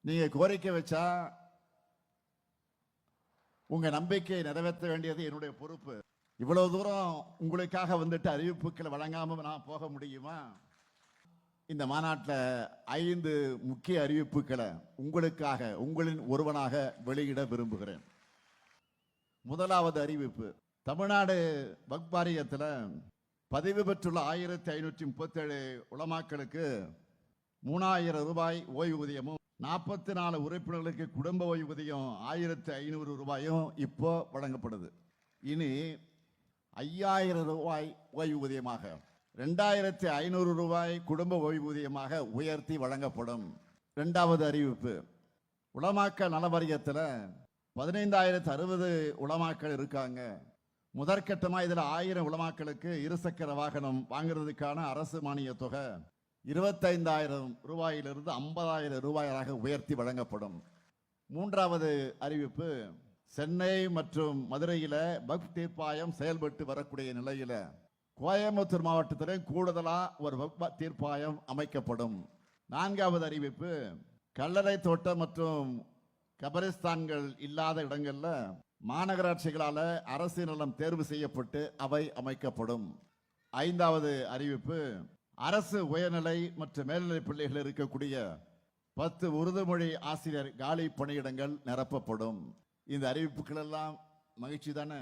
நீங்க கோரிக்கை வச்சா உங்க நம்பிக்கையை நிறைவேற்ற வேண்டியது என்னுடைய பொறுப்பு. இவ்வளவு தூரம் உங்களுக்காக வந்துட்டு அறிவிப்புகளை வழங்காம நான் போக முடியுமா? இந்த மாநாட்டில் 5 முக்கிய அறிவிப்புகளை உங்களுக்காக, உங்களின் ஒருவனாக வெளியிட விரும்புகிறேன். முதலாவது அறிவிப்பு, தமிழ்நாடு வக்ஃப் வாரியத்தில் பதிவு பெற்றுள்ள 1537 உலமாக்களுக்கு 3000 ரூபாய் ஓய்வூதியமும் 44 உறுப்பினர்களுக்கு குடும்ப ஓய்வூதியம் 1500 ரூபாயும் இப்போ வழங்கப்படுது. இனி 5000 ரூபாய் ஓய்வூதியமாக 2500 ரூபாய் குடும்ப ஓய்வூதியமாக உயர்த்தி வழங்கப்படும். இரண்டாவது அறிவிப்பு, உலமாக்கள் நல வாரியத்தில் 15060 உலமாக்கள் இருக்காங்க. முதற்கட்டமாக இதில் 1000 உலமாக்களுக்கு இருசக்கர வாகனம் வாங்குறதுக்கான அரசு மானிய தொகை 25000 ரூபாயிலிருந்து 50000 ரூபாயாக உயர்த்தி வழங்கப்படும். மூன்றாவது அறிவிப்பு, சென்னை மற்றும் மதுரையில் வக்ஃப் தீர்ப்பாயம் செயல்பட்டு வரக்கூடிய நிலையில் கோயம்புத்தூர் மாவட்டத்தில் கூடுதலாக ஒரு வக்ஃப் தீர்ப்பாயம் அமைக்கப்படும். நான்காவது அறிவிப்பு, கல்லறை தோட்டம் மற்றும் கபரிஸ்தான்கள் இல்லாத இடங்கள்ல மாநகராட்சிகளால அரசு நிலம் தேர்வு செய்யப்பட்டு அவை அமைக்கப்படும். ஐந்தாவது அறிவிப்பு, அரசு உயர்நிலை மற்றும் மேல்நிலை பள்ளிகள் இருக்கக்கூடிய 10 உருதுமொழி ஆசிரியர் காலி பணியிடங்கள் நிரப்பப்படும். இந்த அறிவிப்புகள் எல்லாம் மகிழ்ச்சி தானே?